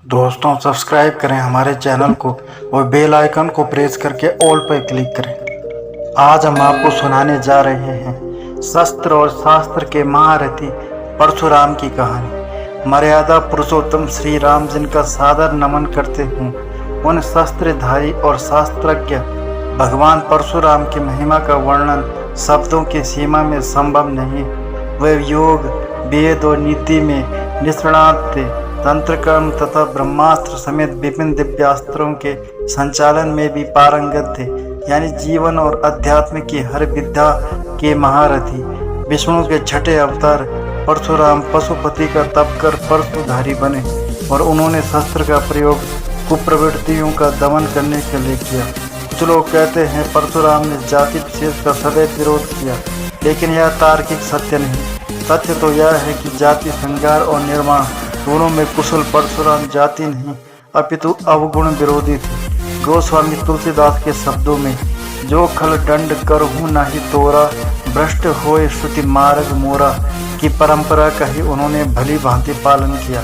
दोस्तों सब्सक्राइब करें हमारे चैनल को और बेल आइकन को प्रेस करके ऑल पर क्लिक करें। आज हम आपको सुनाने जा रहे हैं शस्त्र और शास्त्र के महारथी परशुराम की कहानी। मर्यादा पुरुषोत्तम श्री राम जिनका सादर नमन करते हूँ, उन शस्त्रधारी और शास्त्रज्ञ भगवान परशुराम की महिमा का वर्णन शब्दों की सीमा में संभव नहीं। वे योग, वेद और नीति में निष्णात थे। तंत्र कर्म तथा ब्रह्मास्त्र समेत विभिन्न दिव्यास्त्रों के संचालन में भी पारंगत थे, यानी जीवन और अध्यात्म की हर विद्या के महारथी। विष्णु के छठे अवतार परशुराम पशुपति का तप कर परशुधारी बने और उन्होंने शस्त्र का प्रयोग कुप्रवृत्तियों का दमन करने के लिए किया। कुछ लोग कहते हैं परशुराम ने जाति विशेष का सदैव विरोध किया, लेकिन यह तार्किक सत्य नहीं। तथ्य तो यह है कि जाति संहार और निर्माण दोनों में कुशल परशुराम जाति नहीं अपितु अवगुण विरोधी थे। गोस्वामी तुलसीदास के शब्दों में, जो खल दंड करहूँ नाही तोरा, भ्रष्ट होए श्रुति मार्ग मोरा की परंपरा का ही उन्होंने भली भांति पालन किया।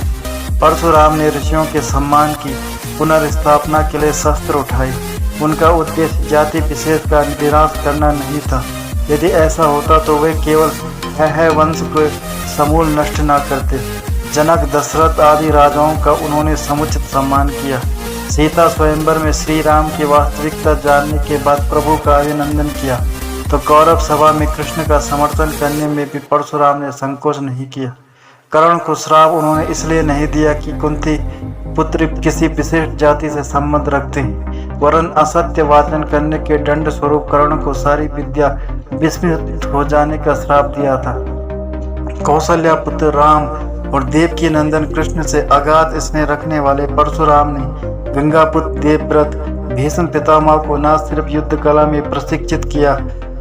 परशुराम ने ऋषियों के सम्मान की पुनर्स्थापना के लिए शस्त्र उठाए। उनका उद्देश्य जाति विशेष का विनाश करना नहीं था। यदि ऐसा होता तो वे केवल वंश को समूल नष्ट न करते। जनक, दशरथ आदि राजाओं का उन्होंने समुचित सम्मान किया। सीता स्वयंवर में श्री राम की वास्तविकता जानने के बाद प्रभु का अभिनंदन किया, तो कौरव सभा में कृष्ण का समर्थन करने में भी परशुराम ने संकोच नहीं किया। कर्ण को श्राप उन्होंने इसलिए नहीं दिया कि कुंती पुत्र किसी विशिष्ट जाति से संबंध रखते हैं, वरन असत्य वाचन करने के दंड स्वरूप कर्ण को सारी विद्या विस्मृत हो जाने का श्राप दिया था। कौशल्या पुत्र राम और देवकी नंदन कृष्ण से अगाध स्नेह रखने वाले परशुराम ने गंगापुत्र देवव्रत भीष्म पितामह को न सिर्फ युद्ध कला में प्रशिक्षित किया,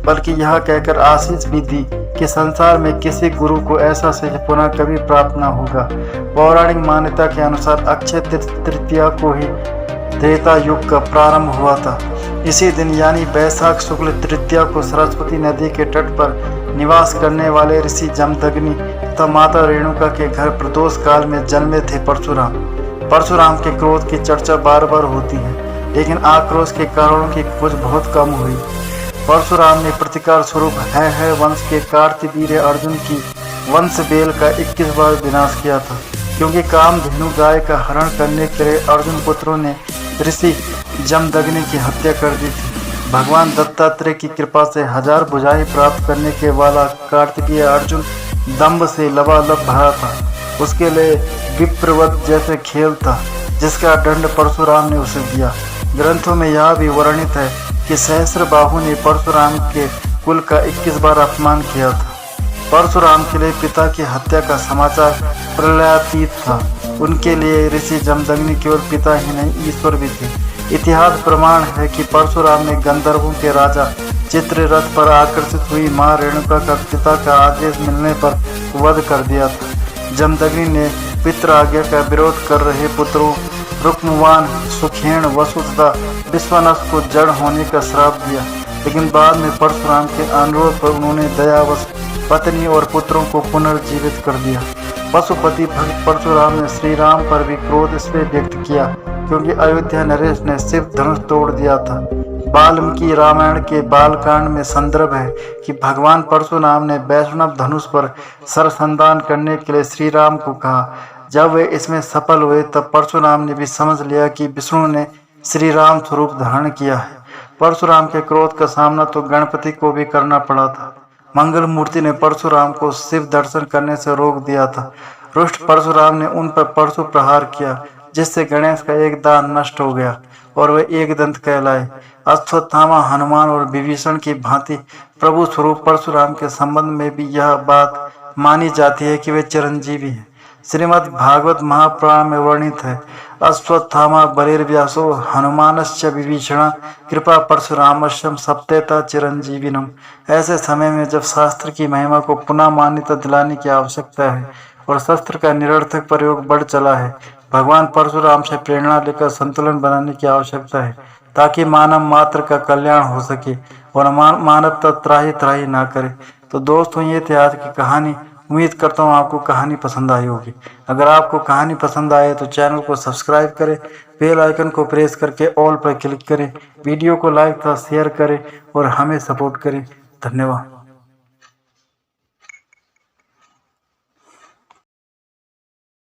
बल्कि यह कहकर आशीष भी दी कि संसार में किसी गुरु को ऐसा शिष्य पुनः कभी प्राप्त न होगा। पौराणिक मान्यता के अनुसार अक्षय तृतीया को ही त्रेता युग का प्रारंभ हुआ था। इसी दिन यानी बैसाख शुक्ल तृतीया को सरस्वती नदी के तट पर निवास करने वाले ऋषि जमदग्नि तथा माता रेणुका के घर प्रदोष काल में जन्मे थे परशुराम। परशुराम के क्रोध की चर्चा बार बार होती है, लेकिन आक्रोश के कारणों की खोज बहुत कम हुई। परशुराम ने प्रतिकार स्वरूप है वंश के कार्तिवीर्य अर्जुन की वंश बेल का 21 बार विनाश किया था, क्योंकि कामधेनु गाय का हरण करने के लिए अर्जुन पुत्रों ने ऋषि जमदग्नि की हत्या कर दी थी। भगवान दत्तात्रेय की कृपा से 1000 भुजाएं प्राप्त करने के वाला कार्तिकीय अर्जुन दंभ से लबालब भरा था। उसके लिए विप्रवत जैसे खेल था, जिसका दंड परशुराम ने उसे दिया। ग्रंथों में यह भी वर्णित है कि सहस्त्रबाहु ने परशुराम के कुल का 21 बार अपमान किया था। परशुराम के लिए पिता की हत्या का समाचार प्रलयातीत था। उनके लिए ऋषि जमदग्नि केवल पिता ही नहीं, ईश्वर भी थे। इतिहास प्रमाण है कि परशुराम ने गंधर्वों के राजा चित्ररथ पर आकर्षित हुई मां रेणुका का पिता का आदेश मिलने पर वध कर दिया था। जमदग्नि ने पितृ आज्ञा का विरोध कर रहे पुत्रों रुक्मवान, सुखेण, वसु तथा विश्वानस को जड़ होने का श्राप दिया, लेकिन बाद में परशुराम के अनुरोध पर उन्होंने दयावश पत्नी और पुत्रों को पुनर्जीवित कर दिया। पशुपति भक्त परशुराम ने श्री राम पर भी क्रोध इसलिए व्यक्त किया क्योंकि अयोध्या नरेश ने शिव धनुष तोड़ दिया था। वाल्मीकि रामायण के बालकांड में संदर्भ है कि भगवान परशुराम ने वैष्णव धनुष पर सरसंधान करने के लिए श्री राम को कहा। जब वे इसमें सफल हुए तब परशुराम ने भी समझ लिया कि विष्णु ने श्री राम स्वरूप धारण किया है। परशुराम के क्रोध का सामना तो गणपति को भी करना पड़ा था। मंगल मूर्ति ने परशुराम को शिव दर्शन करने से रोक दिया था। रुष्ट परशुराम ने उन पर परशु प्रहार किया, जिससे गणेश का एक दांत नष्ट हो गया और वे एक दंत कहलाए। अश्वत्थामा, हनुमान और विभीषण की भांति प्रभु स्वरूप परशुराम के संबंध में भी यह बात मानी जाती है कि वे चिरंजीवी हैं। श्रीमद् भागवत महापुराण में वर्णित है, अश्वत्थामा बलिर्व्यासो हनुमानश्च विभीषण कृपा परशुरामश्यम सप्तेता चिरंजीविनम। ऐसे समय में जब शास्त्र की महिमा को पुनः मान्यता दिलाने की आवश्यकता है और शस्त्र का निरर्थक प्रयोग बढ़ चला है, भगवान परशुराम से प्रेरणा लेकर संतुलन बनाने की आवश्यकता है, ताकि मानव मात्र का कल्याण हो सके और मानवता त्राही त्राही ना करे। तो दोस्तों, ये थी आज की कहानी। उम्मीद करता हूँ आपको कहानी पसंद आई होगी। अगर आपको कहानी पसंद आए तो चैनल को सब्सक्राइब करें, बेल आइकन को प्रेस करके ऑल पर क्लिक करें, वीडियो को लाइक तथा शेयर करें और हमें सपोर्ट करें। धन्यवाद।